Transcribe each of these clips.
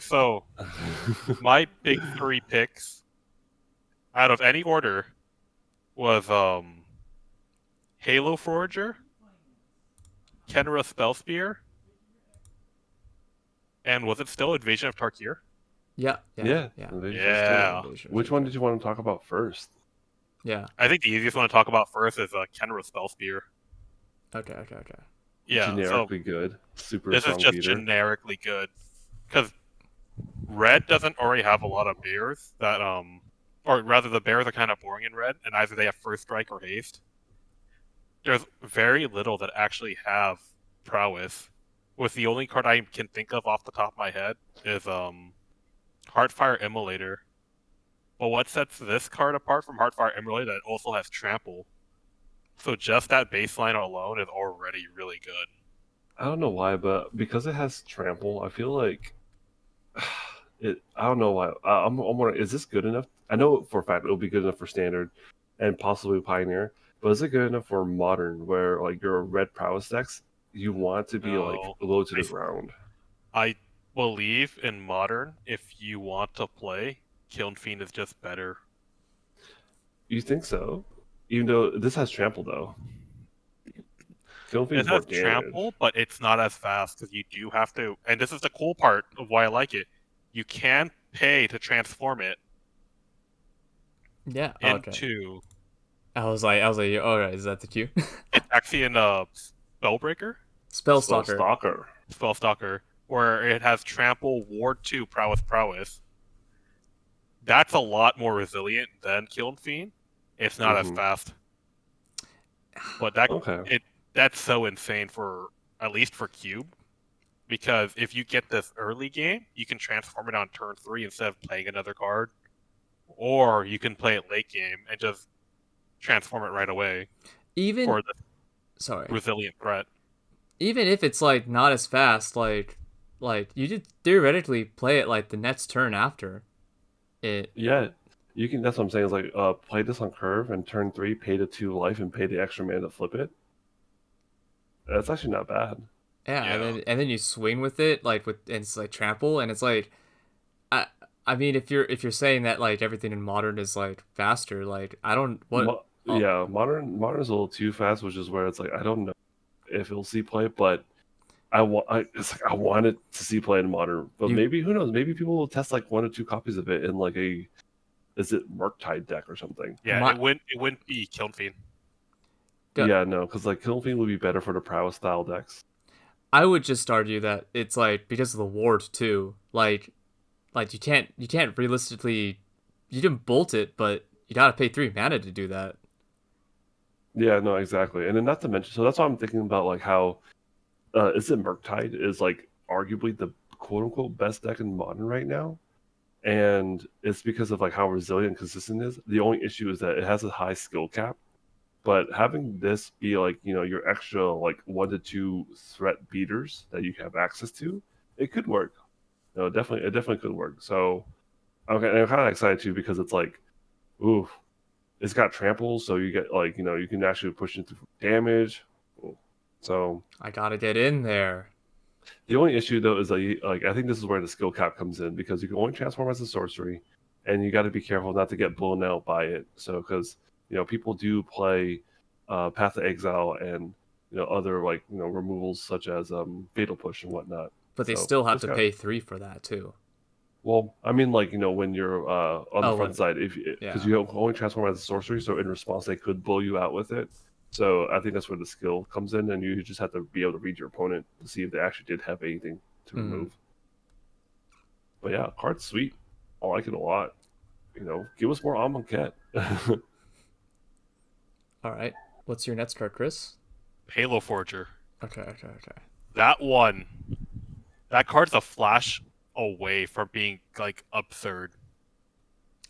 So my big three picks out of any order was Halo Forager, Khenra Spellspear, and was it still Invasion of Tarkir? Yeah. Yeah. Which one did you want to talk about first? Yeah. I think the easiest one to talk about first is Khenra Spellspear. Okay. Yeah. Generically good. Super This is strong just beater. generically good. Because red doesn't already have a lot of bears that or rather the bears are kind of boring in red, and either they have first strike or haste. There's very little that actually have prowess. With the only card I can think of off the top of my head is Heartfire Immolator. But what sets this card apart from Heartfire Immolator that it also has Trample. So just that baseline alone is already really good. I don't know why, but because it has trample, I feel like it. I don't know why. I'm wondering, is this good enough? I know for a fact it'll be good enough for standard and possibly pioneer, but is it good enough for modern, where like your red prowess decks, you want to be like low to the ground? I believe in modern, if you want to play, Kiln Fiend is just better. You think so? Even though this has trample though. Kiln Fiend It is more has damage. trample, but it's not as fast because you do have to. And this is the cool part of why I like it. You can pay to transform it. Yeah. Into. I was like, all right, is that the cue? It's actually in Spellbreaker. Spellstalker. Where it has trample, ward 2, prowess. That's a lot more resilient than Kiln Fiend. It's not as fast. But that's so insane for at least for Cube. Because if you get this early game, you can transform it on turn 3 instead of playing another card. Or you can play it late game and just transform it right away. Even for the resilient threat. Even if it's like not as fast, like you did theoretically play it like the next turn after it. Yeah, you can. That's what I'm saying. Is like play this on curve and turn 3, pay the 2 life and pay the extra mana to flip it. That's actually not bad. Yeah. And then you swing with it and it's like trample, and it's like, I mean, if you're saying that like everything in modern is like faster, like I don't what. Yeah, modern is a little too fast, which is where it's like I don't know if it'll see play, but I want it to see play in modern. But maybe, who knows? Maybe people will test like 1 or 2 copies of it in like is it Murktide deck or something? Yeah, it wouldn't be Kiln Fiend. Yeah, no, because like Kiln Fiend would be better for the prowess style decks. I would just argue that it's like because of the ward too. Like you can't realistically, you can bolt it, but you gotta pay 3 mana to do that. Yeah, no, exactly. And then not to mention, so that's why I'm thinking about like how is it Murktide is like arguably the quote unquote best deck in modern right now. And it's because of like how resilient and consistent it is. The only issue is that it has a high skill cap. But having this be like, your extra like 1 to 2 threat beaters that you have access to, it could work. No, it definitely could work. So I'm kind of excited too because it's like, ooh, it's got trample, so you get like, you can actually push into damage. So I gotta get in there. The only issue though is like I think this is where the skill cap comes in because you can only transform as a sorcery, and you got to be careful not to get blown out by it. So because people do play Path of Exile and other like removals such as Fatal Push and whatnot. But they still have to pay 3 for that too. Well, I mean, like when you're on the front side, because you only transform as a sorcery, so in response they could blow you out with it. So I think that's where the skill comes in, and you just have to be able to read your opponent to see if they actually did have anything to remove. But yeah, card's sweet. I like it a lot. Give us more Amonkhet. All right. What's your next card, Chris? Halo Forager. Okay. That card's a flash away from being like absurd.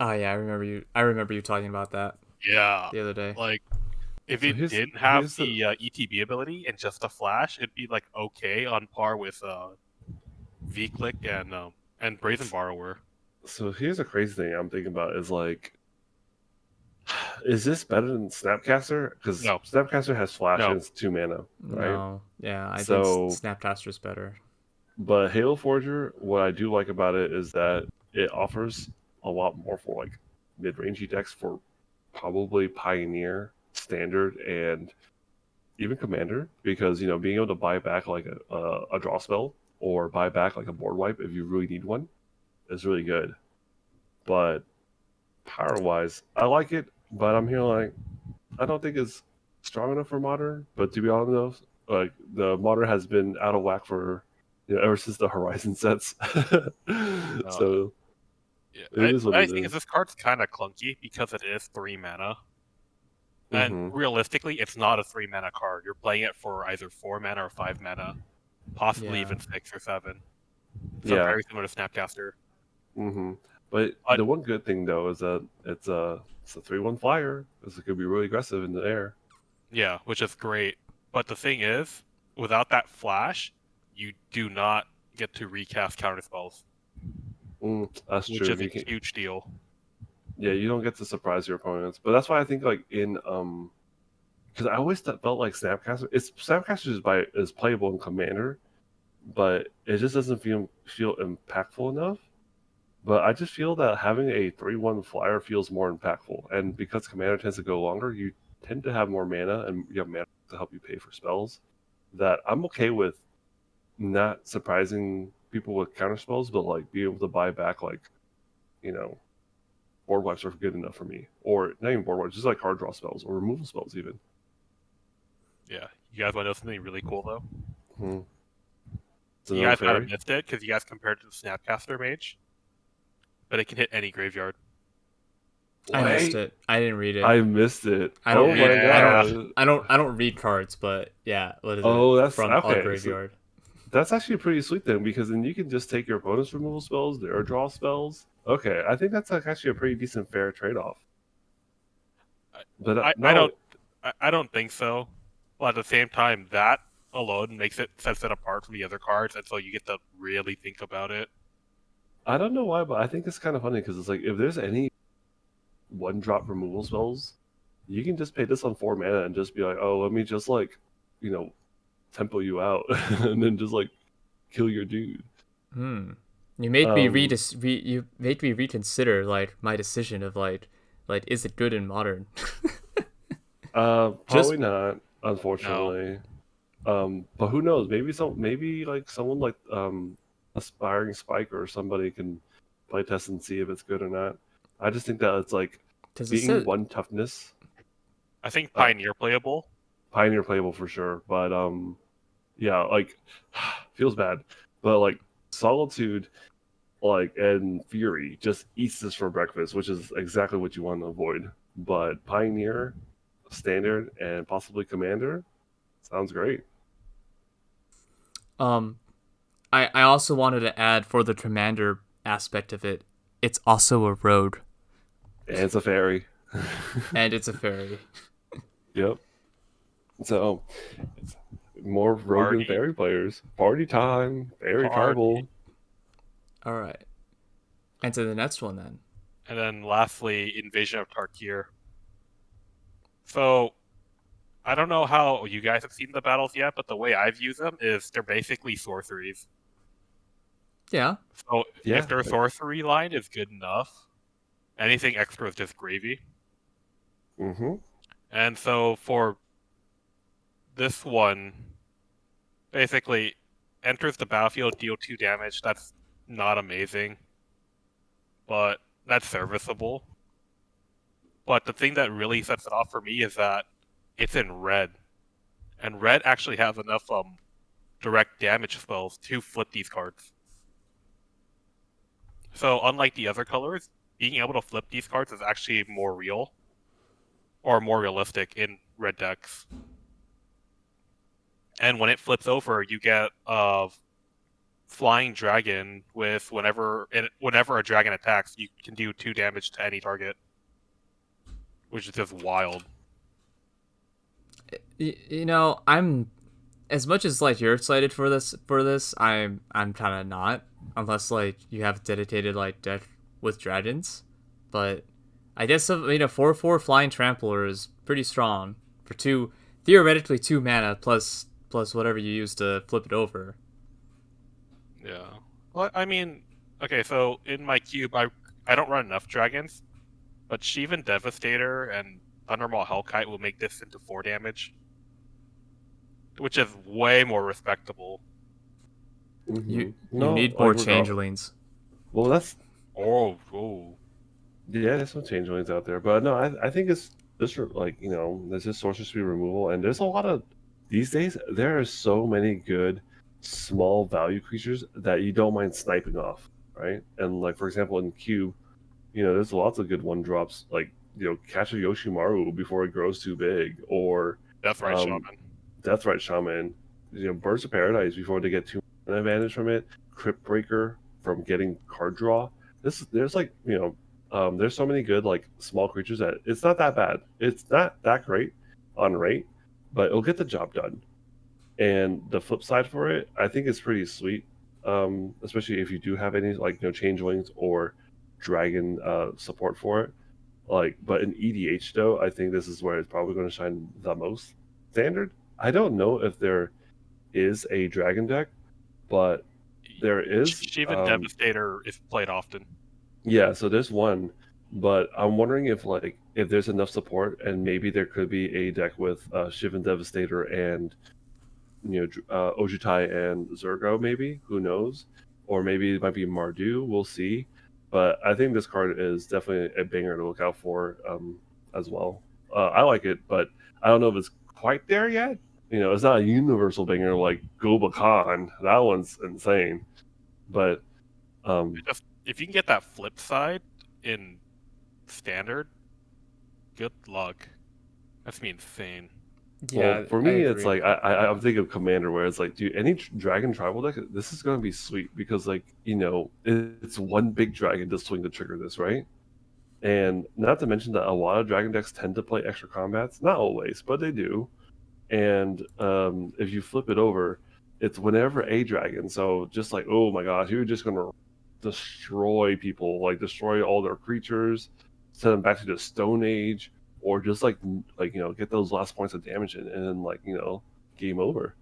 Oh yeah, I remember you talking about that. Yeah. The other day. Like if it didn't have the ETB ability and just a flash, it'd be like okay on par with V-Click and Brazen Borrower. So here's a crazy thing I'm thinking about is like, is this better than Snapcaster? Because Snapcaster has flash and it's 2 mana, right? No, yeah, I think Snapcaster's better. But Halo Forger, what I do like about it is that it offers a lot more for like mid-rangey decks for probably Pioneer, Standard, and even Commander, because being able to buy back like a draw spell or buy back like a board wipe if you really need one is really good. But power-wise, I like it, but I'm here like I don't think it's strong enough for Modern. But to be honest, like the Modern has been out of whack for ever since the Horizon sets. So Yeah, it is what I it think is. this card's kind of clunky because it is 3 mana. And Mm-hmm. realistically, it's not a 3 mana card. You're playing it for either 4 mana or 5 mana, possibly Yeah. even 6 or 7. So Yeah. very similar to Snapcaster. Mm-hmm. But But the one good thing though is that it's a 3/1 flyer. This could be really aggressive in the air. yeah, which is great. But the thing is, without that flash, you do not get to recast counter spells, That's which true. is a huge deal. Yeah, you don't get to surprise your opponents. But that's why I think like in because I always felt like Snapcaster is playable in Commander, but it just doesn't feel impactful enough. But I just feel that having a 3/1 flyer feels more impactful, and because Commander tends to go longer, you tend to have more mana, and you have mana to help you pay for spells. That I'm okay with not surprising people with counter spells, but like being able to buy back like you know board wipes are good enough for me, or not even board wipes, just like hard draw spells or removal spells even. Yeah. You guys want to know something really cool, though? Hmm. It's You another guys might have fairy. missed it because you guys compared it to the Snapcaster Mage, but it can hit any graveyard. I missed Wait, it. I didn't read it. I missed it. I don't Oh read. my Yeah. god. I don't read cards, but yeah. What is it? Oh, that's From a okay. So graveyard. that's actually pretty sweet then, because then you can just take your opponent's removal spells, their draw spells. Okay, I think that's like actually a pretty decent fair trade-off. But no, I don't think so. But at the same time, that alone sets it apart from the other cards, and so you get to really think about it. I don't know why, but I think it's kind of funny because it's like if there's any one-drop removal spells, you can just pay this on 4 mana and just be like, oh, let me just like, you know, tempo you out, and then just like kill your dude. You made me Um, you made me reconsider like my decision of like is it good in modern? Just probably not, No. unfortunately. But who knows? Maybe like someone like aspiring Spike or somebody can play test and see if it's good or not. I just think that it's like because it being said one toughness, I think uh, Pioneer playable. Pioneer playable for sure. But yeah, like feels bad. But like Solitude, like and Fury just eats this for breakfast, which is exactly what you want to avoid. But Pioneer, Standard, and possibly Commander sounds great. um I also wanted to add for the commander aspect of it, it's also a road And it's a fairy. and it's a fairy. Yep. So more rogue and Party. fairy players. Party time. Fairy Party. tribal. All right. And to the next one then. And then lastly, Invasion of Tarkir. So, I don't know how you guys have seen the battles yet, but the way I view them is they're basically sorceries. Yeah. So, Yeah. if their sorcery line is good enough, anything extra is just gravy. Mm-hmm. And so for this one, basically enters the battlefield, deal 2 damage. That's not amazing, but that's serviceable. But the thing that really sets it off for me is that it's in red, and red actually has enough direct damage spells to flip these cards. So unlike the other colors, being able to flip these cards is actually more real or more realistic in red decks. And when it flips over, you get a flying dragon with whenever a dragon attacks, you can do 2 damage to any target, which is just wild. You know, I'm as much as like you're excited for this, I'm kind of not unless like you have dedicated like deck with dragons. But I guess 4/4 flying trampler is pretty strong for theoretically 2 mana plus whatever you use to flip it over. Yeah. Well, I mean, okay, so in my cube, I don't run enough dragons, but Shivan Devastator and Thundermaw Hellkite will make this into 4 damage, which is way more respectable. You you No, need like more regard. changelings. Well, that's Oh. yeah. There's some changelings out there, but no, I think it's just like there's just sorcery removal, and there's a lot of these days. There are so many good small value creatures that you don't mind sniping off, right? And like for example, in cube, there's lots of good one drops like catch a Yoshimaru before it grows too big, or Deathrite um, Shaman. Deathrite Shaman, Birds of Paradise before they get too much advantage from it, Crypt Breaker from getting card draw. There's like there's so many good like small creatures that it's not that bad. It's not that great on rate, but it'll get the job done. And the flip side for it, I think is pretty sweet. Especially if you do have any like changelings or dragon support for it. Like, but in EDH though, I think this is where it's probably going to shine the most. Standard, I don't know if there is a dragon deck, but there is. Shivan Devastator is played often. Yeah, so there's one, but I'm wondering if there's enough support, and maybe there could be a deck with Shivan Devastator and Ojutai and Zergo, maybe, who knows, or maybe it might be Mardu. We'll see, but I think this card is definitely a banger to look out for as well. I like it, but I don't know if it's quite there yet. It's not a universal banger like Goba Khan. That one's insane, but um, If you can get that flip side in standard, good luck. That's me insane. well, Yeah, for I me, it's agree. like I'm thinking of Commander, where it's like, dude, any Dragon Tribal deck, this is going to be sweet because, like, it's one big dragon to swing the trigger this, right? And not to mention that a lot of Dragon decks tend to play extra combats, not always, but they do. And if you flip it over, it's whenever a dragon. So just like, oh my gosh, you're just going to destroy people, like destroy all their creatures, send them back to the Stone Age, or just like get those last points of damage in, and then game over.